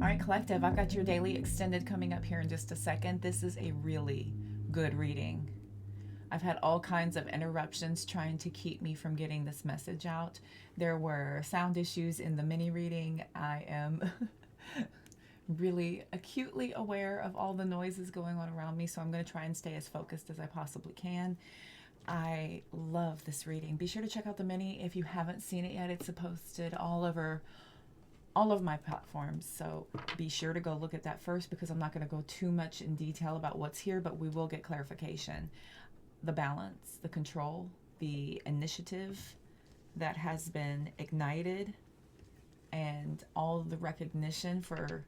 All right, collective, I've got your daily extended coming up here in just a second. This is a really good reading. I've had all kinds of interruptions trying to keep me from getting this message out. There were sound issues in the mini reading. I am really acutely aware of all the noises going on around me, so I'm going to try and stay as focused as I possibly can. I love this reading. Be sure to check out the mini if you haven't seen it yet. It's posted all over all of my platforms, so be sure to go look at that first, because I'm not going to go too much in detail about what's here, but we will get clarification. The balance, the control, the initiative that has been ignited, and all the recognition for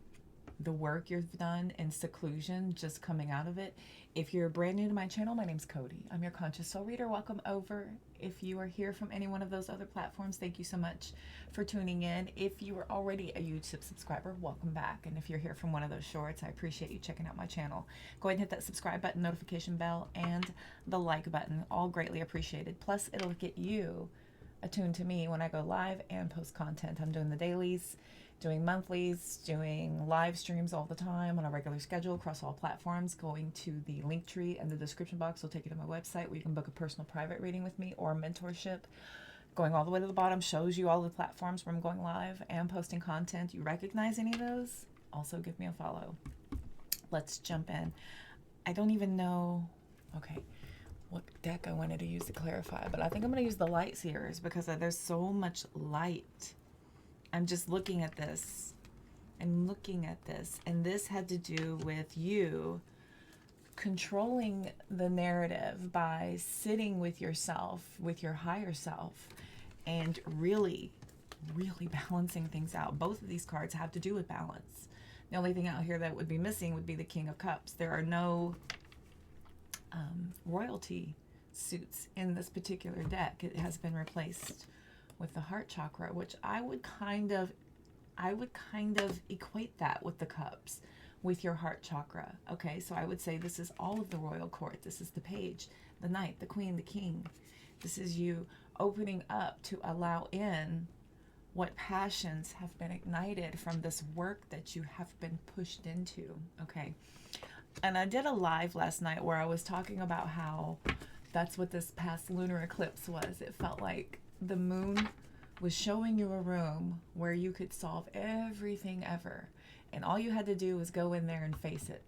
the work you've done in seclusion just coming out of it. If you're brand new to my channel, my name's Cody. I'm your Conscious Soul Reader. Welcome over. If you are here from any one of those other platforms, thank you so much for tuning in. If you are already a YouTube subscriber, welcome back. And if you're here from one of those shorts, I appreciate you checking out my channel. Go ahead and hit that subscribe button, notification bell, and the like button. All greatly appreciated. Plus, it'll get you attuned to me when I go live and post content. I'm doing the dailies, doing monthlies, doing live streams all the time on a regular schedule across all platforms. Going to the link tree in the description box will take you to my website where you can book a personal private reading with me or mentorship. Going all the way to the bottom shows you all the platforms where I'm going live and posting content. You recognize any of those? Also give me a follow. Let's jump in. I don't even know, okay, what deck I wanted to use to clarify, but I think I'm going to use the light seers because there's so much light. I'm just looking at this and looking at this, and this had to do with you controlling the narrative by sitting with yourself, with your higher self, and really, really balancing things out. Both of these cards have to do with balance. The only thing out here that would be missing would be the King of Cups. There are no royalty suits in this particular deck. It has been replaced with the heart chakra, which I would kind of equate that with the cups, with your heart chakra. Okay, so I would say this is all of the royal court. This is the page, the knight, the queen, the king. This is you opening up to allow in what passions have been ignited from this work that you have been pushed into. Okay, and I did a live last night where I was talking about how that's what this past lunar eclipse was. It felt like the moon was showing you a room where you could solve everything ever. And all you had to do was go in there and face it.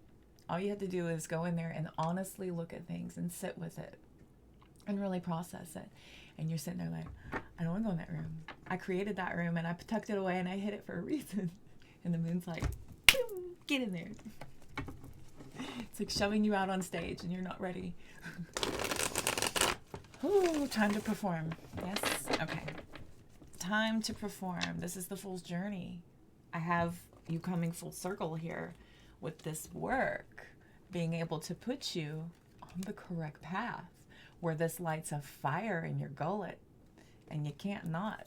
All you had to do is go in there and honestly look at things and sit with it and really process it. And you're sitting there like, I don't want to go in that room. I created that room and I tucked it away and I hid it for a reason. And the moon's like, get in there. It's like shoving you out on stage and you're not ready. Ooh, time to perform. Yes? Okay. Time to perform. This is the Fool's Journey. I have you coming full circle here with this work, being able to put you on the correct path where this lights a fire in your gullet and you can't not.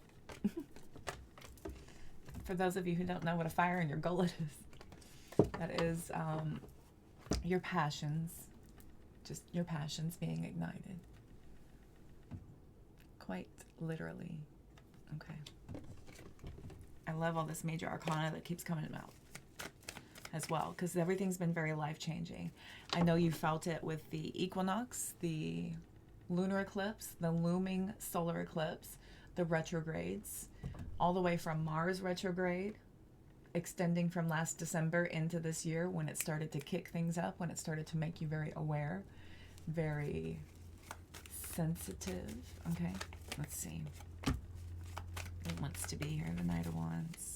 For those of you who don't know what a fire in your gullet is, that is your passions, just your passions being ignited. Quite literally. Okay. I love all this major arcana that keeps coming out as well, because everything's been very life-changing. I know you felt it with the equinox, the lunar eclipse, the looming solar eclipse, the retrogrades, all the way from Mars retrograde, extending from last December into this year when it started to kick things up, when it started to make you very aware, very sensitive. Okay, let's see. It wants to be here, the Knight of Wands.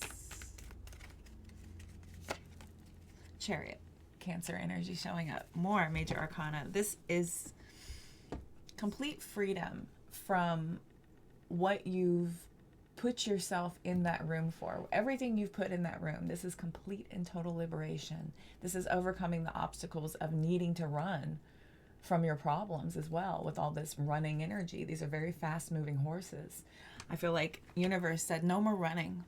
Chariot, Cancer energy showing up. More major arcana. This is complete freedom from what you've put yourself in that room for. Everything you've put in that room. This is complete and total liberation. This is overcoming the obstacles of needing to run from your problems as well, with all this running energy. These are very fast moving horses. I feel like universe said no more running.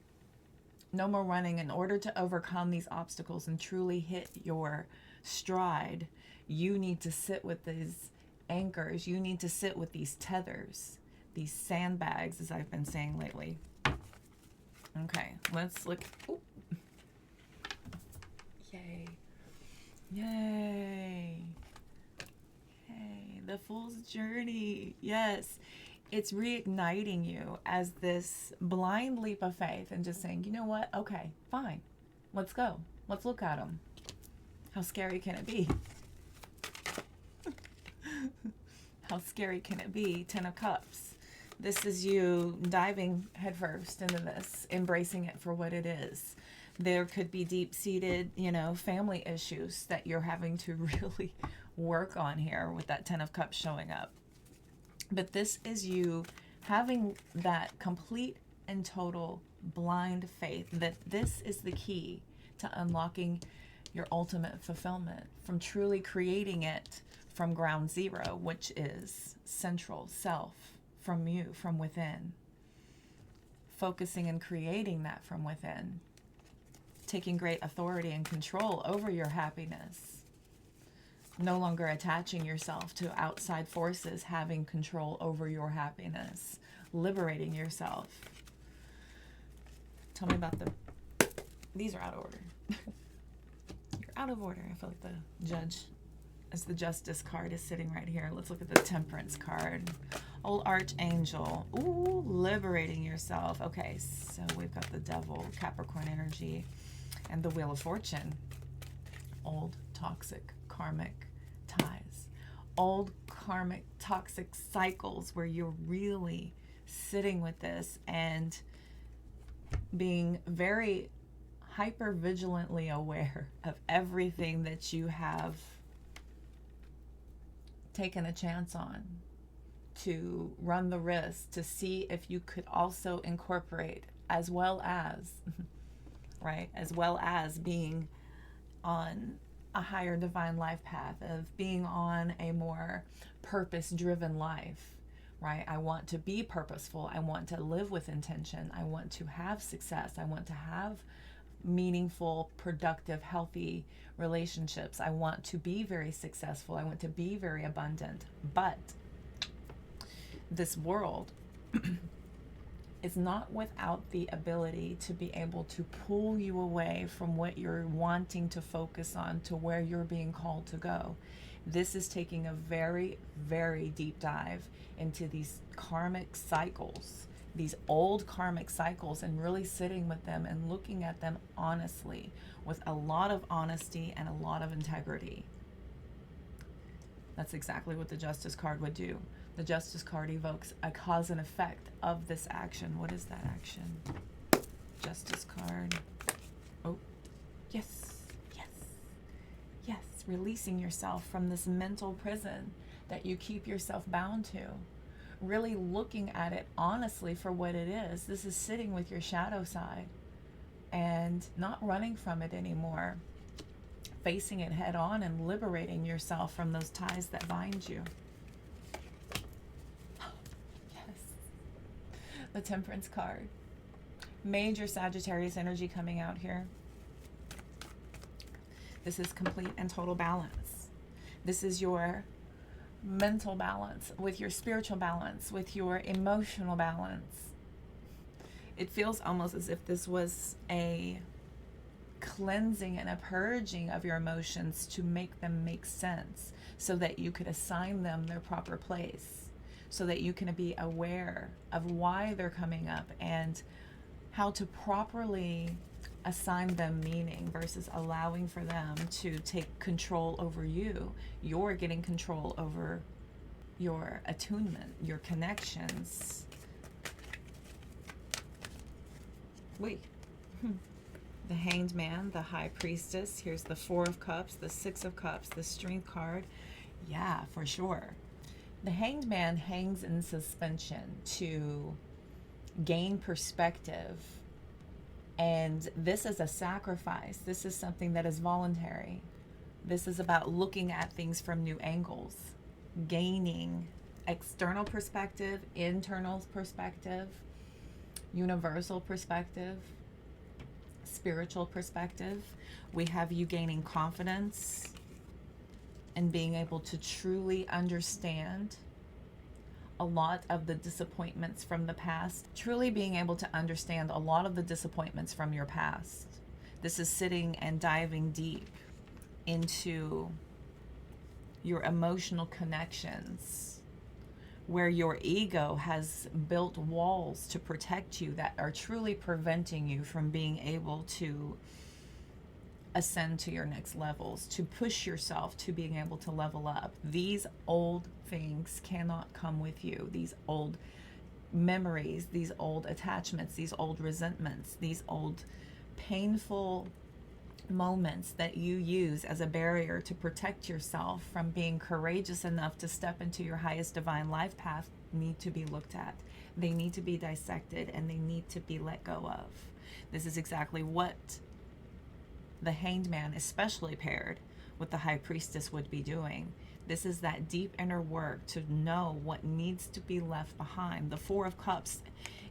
No more running. In order to overcome these obstacles and truly hit your stride, you need to sit with these anchors. You need to sit with these tethers, these sandbags, as I've been saying lately. Okay, let's look. Ooh. Yay. Yay. Hey, the Fool's Journey. Yes. It's reigniting you as this blind leap of faith and just saying, you know what? Okay, fine. Let's go. Let's look at them. How scary can it be? How scary can it be? 10 of Cups. This is you diving headfirst into this, embracing it for what it is. There could be deep-seated, family issues that you're having to really work on here with that 10 of Cups showing up. But this is you having that complete and total blind faith that this is the key to unlocking your ultimate fulfillment, from truly creating it from ground zero, which is central self, from you, from within. Focusing and creating that from within. Taking great authority and control over your happiness. No longer attaching yourself to outside forces having control over your happiness. Liberating yourself. Tell me about these are out of order. You're out of order. I feel like the judge, as the Justice card is sitting right here. Let's look at the Temperance card. Old Archangel. Ooh, liberating yourself. Okay, so we've got the Devil, Capricorn energy, and the Wheel of Fortune. Old toxic karmic ties. Old karmic toxic cycles where you're really sitting with this and being very hyper vigilantly aware of everything that you have taken a chance on, to run the risk to see if you could also incorporate, as well as right, as well as being on a higher divine life path, of being on a more purpose-driven life, right? I want to be purposeful. I want to live with intention. I want to have success. I want to have meaningful, productive, healthy relationships. I want to be very successful. I want to be very abundant. But this world is not without the ability to be able to pull you away from what you're wanting to focus on to where you're being called to go. This is taking a very, very deep dive into these karmic cycles, these old karmic cycles, and really sitting with them and looking at them honestly, with a lot of honesty and a lot of integrity. That's exactly what the Justice card would do. The Justice card evokes a cause and effect of this action. What is that action? Justice card. Oh, yes, yes, yes. Releasing yourself from this mental prison that you keep yourself bound to. Really looking at it honestly for what it is. This is sitting with your shadow side and not running from it anymore. Facing it head on and liberating yourself from those ties that bind you. The Temperance card. Major Sagittarius energy coming out here. This is complete and total balance. This is your mental balance with your spiritual balance, with your emotional balance. It feels almost as if this was a cleansing and a purging of your emotions to make them make sense so that you could assign them their proper place. So that you can be aware of why they're coming up and how to properly assign them meaning versus allowing for them to take control over you. You're getting control over your attunement, your connections. Wait. The Hanged Man, the High Priestess. Here's the Four of Cups, the Six of Cups, the Strength card. Yeah, for sure. The Hanged Man hangs in suspension to gain perspective. And this is a sacrifice. This is something that is voluntary. This is about looking at things from new angles, gaining external perspective, internal perspective, universal perspective, spiritual perspective. We have you gaining confidence and being able to truly understand a lot of the disappointments from the past, truly being able to understand a lot of the disappointments from your past This is sitting and diving deep into your emotional connections, where your ego has built walls to protect you that are truly preventing you from being able to ascend to your next levels, to push yourself to being able to level up. These old things cannot come with you. These old memories, these old attachments, these old resentments, these old painful moments that you use as a barrier to protect yourself from being courageous enough to step into your highest divine life path need to be looked at. They need to be dissected, and they need to be let go of. This is exactly what the Hanged Man, especially paired with the High Priestess, would be doing. This is that deep inner work to know what needs to be left behind. The Four of Cups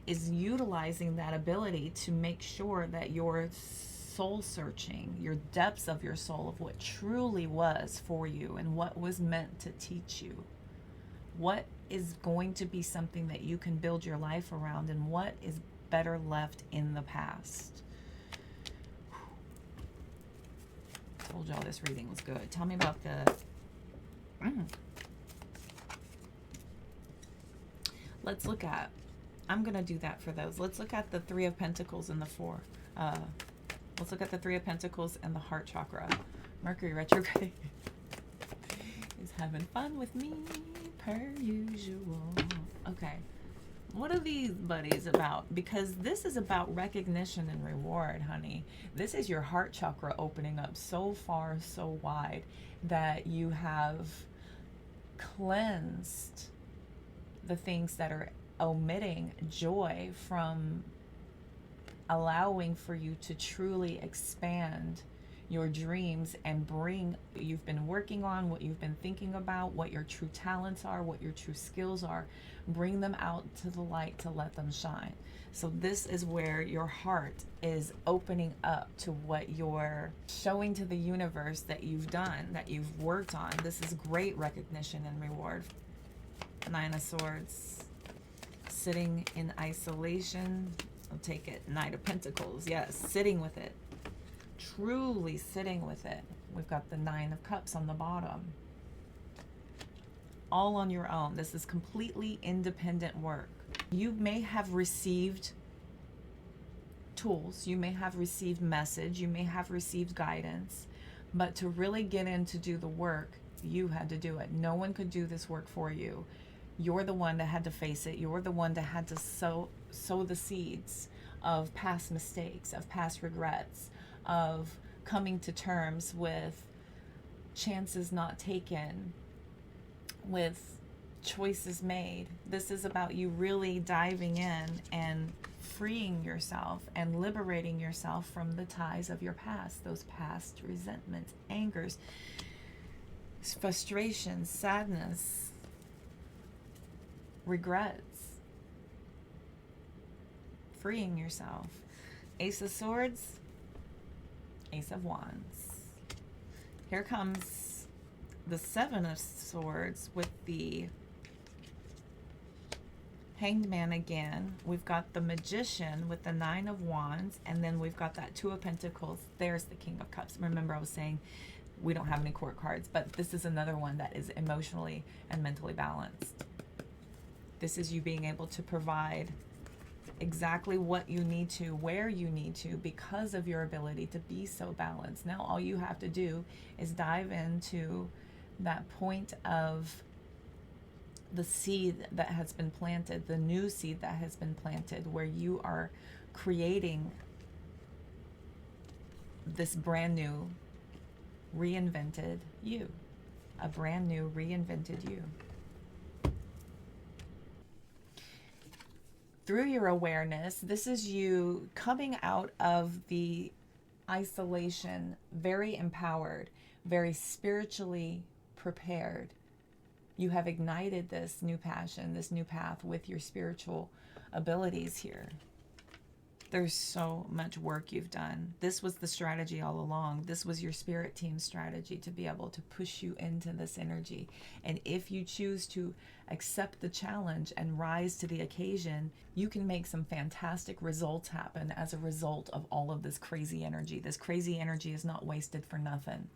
is utilizing that ability to make sure that your soul searching, your depths of your soul, of what truly was for you and what was meant to teach you, what is going to be something that you can build your life around, and what is better left in the past. Told y'all this reading was good. Tell me about the let's look at, I'm gonna do that for those. Let's look at the Three of Pentacles and the Four. Let's look at the Three of Pentacles and the heart chakra. Mercury retrograde is having fun with me per usual. Okay, what are these buddies about? Because this is about recognition and reward, honey. This is your heart chakra opening up so far, so wide, that you have cleansed the things that are omitting joy from allowing for you to truly expand your dreams and bring what you've been working on, what you've been thinking about, what your true talents are, what your true skills are. Bring them out to the light to let them shine. So this is where your heart is opening up to what you're showing to the universe that you've done, that you've worked on. This is great recognition and reward. Nine of Swords, sitting in isolation. I'll take it. Knight of Pentacles, yes, sitting with it. Truly sitting with it. We've got the Nine of Cups on the bottom. All on your own. This is completely independent work. You may have received tools, you may have received message, you may have received guidance, but to really get in to do the work, you had to do it. No one could do this work for you. You're the one that had to face it. You're the one that had to sow the seeds of past mistakes, of past regrets, of coming to terms with chances not taken, with choices made. This is about you really diving in and freeing yourself and liberating yourself from the ties of your past, those past resentments, angers, frustrations, sadness, regrets. Freeing yourself. Ace of Swords, Ace of Wands. Here comes the Seven of Swords with the Hanged Man again. We've got the Magician with the Nine of Wands, and then we've got that Two of Pentacles. There's the King of Cups. Remember, I was saying we don't have any court cards, but this is another one that is emotionally and mentally balanced. This is you being able to provide exactly what you need to, where you need to, because of your ability to be so balanced. Now all you have to do is dive into that point of the seed that has been planted, the new seed that has been planted, where you are creating this brand new reinvented you, a brand new reinvented you. Through your awareness, this is you coming out of the isolation, very empowered, very spiritually prepared. You have ignited this new passion, this new path with your spiritual abilities here. There's so much work you've done. This was the strategy all along. This was your spirit team's strategy to be able to push you into this energy. And if you choose to accept the challenge and rise to the occasion, you can make some fantastic results happen as a result of all of this crazy energy. This crazy energy is not wasted for nothing,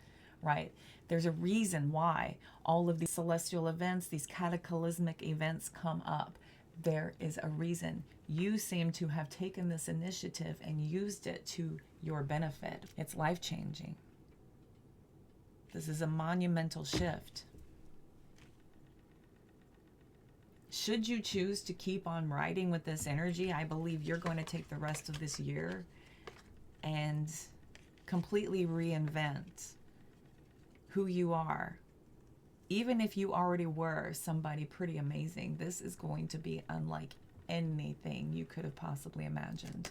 right? There's a reason why all of these celestial events, these cataclysmic events come up. There is a reason. You seem to have taken this initiative and used it to your benefit. It's life-changing. This is a monumental shift. Should you choose to keep on riding with this energy, I believe you're going to take the rest of this year and completely reinvent who you are. Even if you already were somebody pretty amazing, this is going to be unlike anything you could have possibly imagined.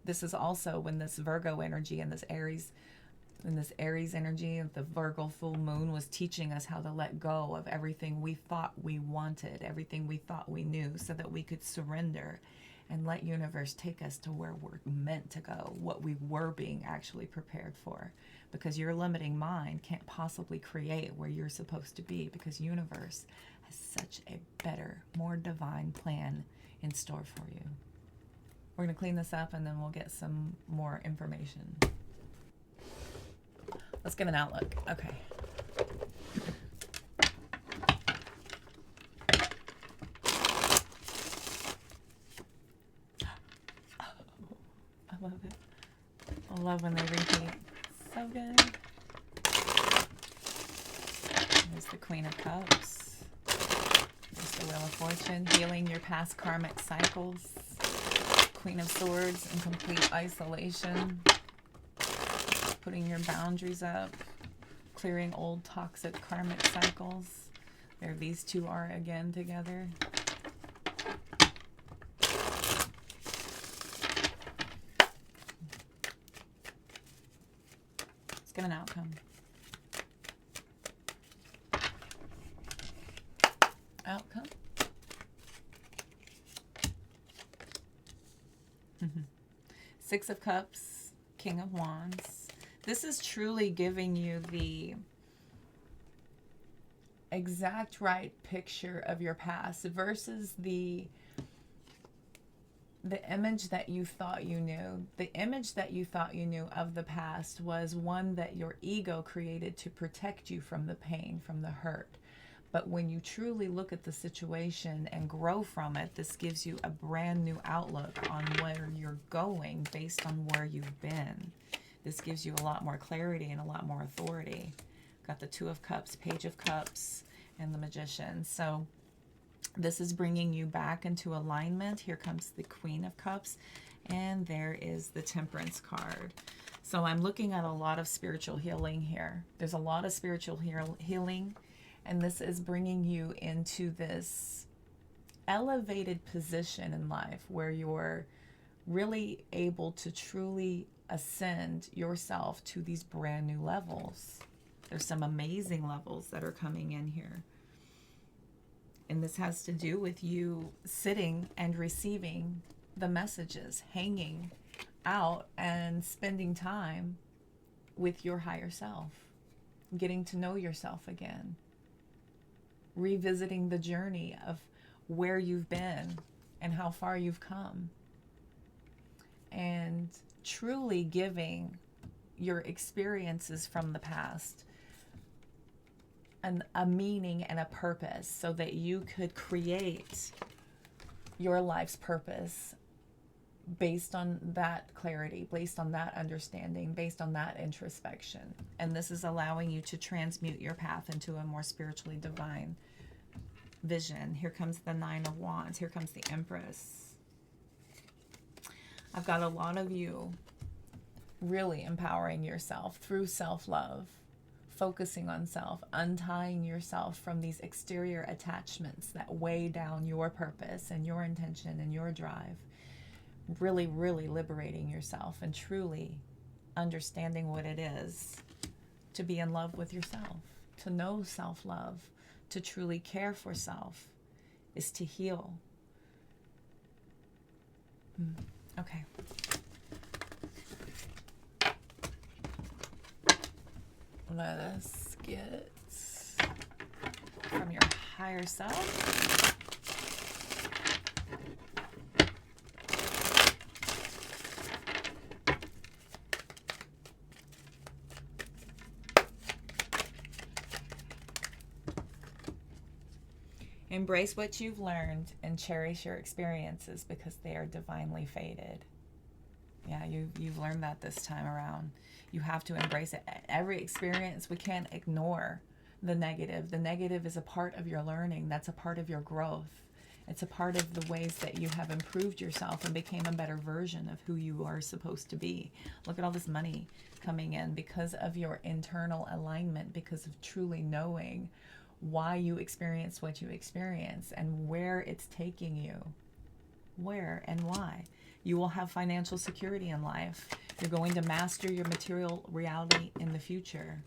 This is also when this Virgo energy and this Aries energy of the Virgo full moon was teaching us how to let go of everything we thought we wanted, everything we thought we knew, so that we could surrender and let universe take us to where we're meant to go, what we were being actually prepared for. Because your limiting mind can't possibly create where you're supposed to be, because universe has such a better, more divine plan in store for you. We're going to clean this up and then we'll get some more information. Let's get an outlook. Okay. I love it. I love when they repeat. So good. There's the Queen of Cups. There's the Wheel of Fortune, healing your past karmic cycles. Queen of Swords in complete isolation. Putting your boundaries up. Clearing old toxic karmic cycles. There these two are again together. Get an outcome. Outcome. Six of Cups, King of Wands. This is truly giving you the exact right picture of your past versus the image that you thought you knew. The image that you thought you knew of the past was one that your ego created to protect you from the pain, from the hurt. But when you truly look at the situation and grow from it, this gives you a brand new outlook on where you're going based on where you've been. This gives you a lot more clarity and a lot more authority. Got the Two of Cups, Page of Cups, and the Magician. So this is bringing you back into alignment. Here comes the Queen of Cups, and there is the Temperance card. So I'm looking at a lot of spiritual healing here. There's a lot of spiritual healing, and this is bringing you into this elevated position in life where you're really able to truly ascend yourself to these brand new levels. There's some amazing levels that are coming in here. And this has to do with you sitting and receiving the messages, hanging out and spending time with your higher self, getting to know yourself again, revisiting the journey of where you've been and how far you've come, and truly giving your experiences from the past a meaning and a purpose so that you could create your life's purpose based on that clarity, based on that understanding, based on that introspection. And this is allowing you to transmute your path into a more spiritually divine vision. Here comes the Nine of Wands. Here comes the Empress. I've got a lot of you really empowering yourself through self-love, focusing on self, untying yourself from these exterior attachments that weigh down your purpose and your intention and your drive. Really, really liberating yourself and truly understanding what it is to be in love with yourself, to know self-love, to truly care for self, is to heal. Okay. Let us get from your higher self. Embrace what you've learned and cherish your experiences because they are divinely fated. Yeah, you've learned that this time around. You have to embrace it. Every experience, we can't ignore the negative. The negative is a part of your learning. That's a part of your growth. It's a part of the ways that you have improved yourself and became a better version of who you are supposed to be. Look at all this money coming in because of your internal alignment, because of truly knowing why you experience what you experience and where it's taking you. Where and why. You will have financial security in life. You're going to master your material reality in the future.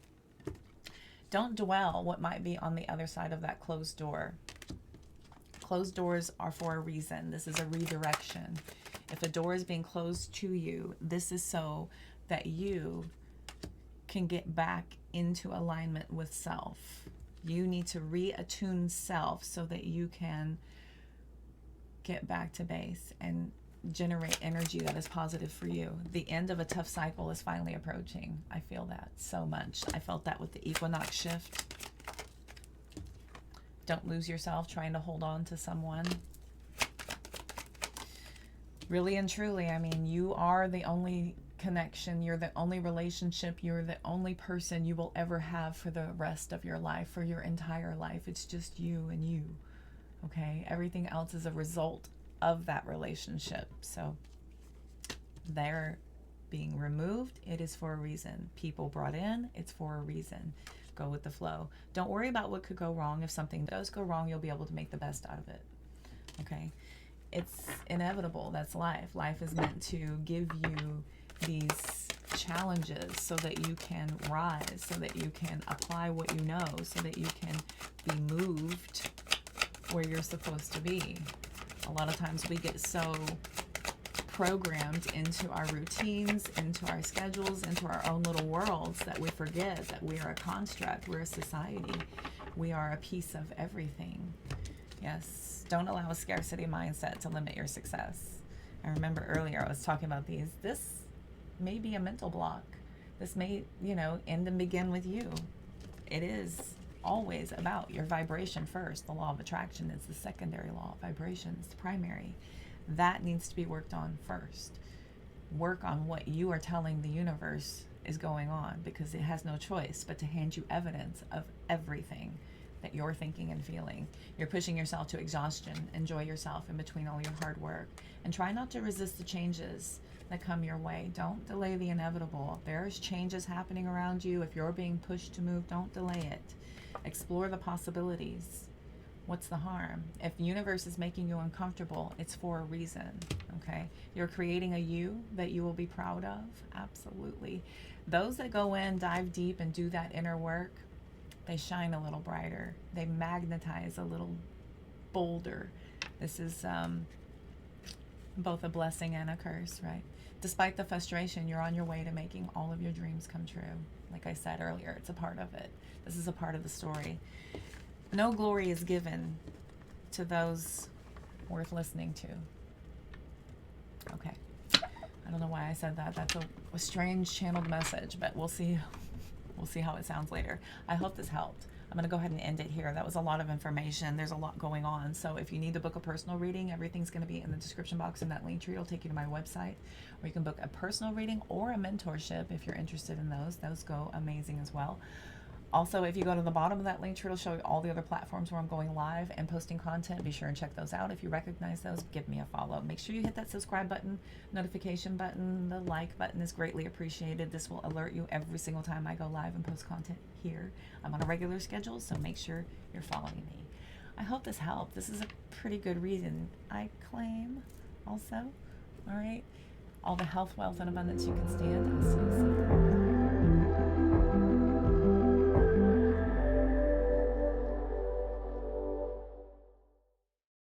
Don't dwell what might be on the other side of that closed door. Closed doors are for a reason. This is a redirection. If a door is being closed to you, this is so that you can get back into alignment with self. You need to reattune self so that you can get back to base and generate energy that is positive for you. The end of a tough cycle is finally approaching. I feel that so much. I felt that with the equinox shift. Don't lose yourself trying to hold on to someone. Really and truly, I mean, you are the only connection, you're the only relationship, you're the only person you will ever have for the rest of your life, for your entire life. It's just you and you, okay? Everything else is a result of that relationship. So they're being removed, it is for a reason. People brought in, it's for a reason. Go with the flow. Don't worry about what could go wrong. If something does go wrong, you'll be able to make the best out of it, okay? It's inevitable. That's life. Life is meant to give you these challenges so that you can rise, so that you can apply what you know, so that you can be moved where you're supposed to be. A lot of times we get so programmed into our routines, into our schedules, into our own little worlds that we forget that we are a construct, we're a society, we are a piece of everything. Yes, don't allow a scarcity mindset to limit your success. I remember earlier I was talking about these. This may be a mental block. This may, end and begin with you. It is always about your vibration first. The law of attraction is the secondary law. Vibration is the primary. That needs to be worked on first. Work on what you are telling the universe is going on, because it has no choice but to hand you evidence of everything that you're thinking and feeling. You're pushing yourself to exhaustion. Enjoy yourself in between all your hard work, and try not to resist the changes that come your way. Don't delay the inevitable. There's changes happening around you. If you're being pushed to move, don't delay it. Explore the possibilities. What's the harm? If the universe is making you uncomfortable, it's for a reason, okay? You're creating a you that you will be proud of, absolutely. Those that go in, dive deep, and do that inner work, they shine a little brighter. They magnetize a little bolder. This is both a blessing and a curse, right? Despite the frustration, you're on your way to making all of your dreams come true. Like I said earlier, it's a part of it. This is a part of the story. No glory is given to those worth listening to. Okay. I don't know why I said that. That's a strange channeled message, but we'll see. We'll see how it sounds later. I hope this helped. I'm going to go ahead and end it here. That was a lot of information. There's a lot going on. So if you need to book a personal reading, everything's going to be in the description box, and that link tree will take you to my website, where you can book a personal reading or a mentorship if you're interested in those. Those go amazing as well. Also, if you go to the bottom of that link tree, it'll show you all the other platforms where I'm going live and posting content. Be sure and check those out. If you recognize those, give me a follow. Make sure you hit that subscribe button, notification button. The like button is greatly appreciated. This will alert you every single time I go live and post content here. I'm on a regular schedule, so make sure you're following me. I hope this helped. This is a pretty good reason, I claim, also. All right? All the health, wealth, and abundance you can stand. I'll see you soon.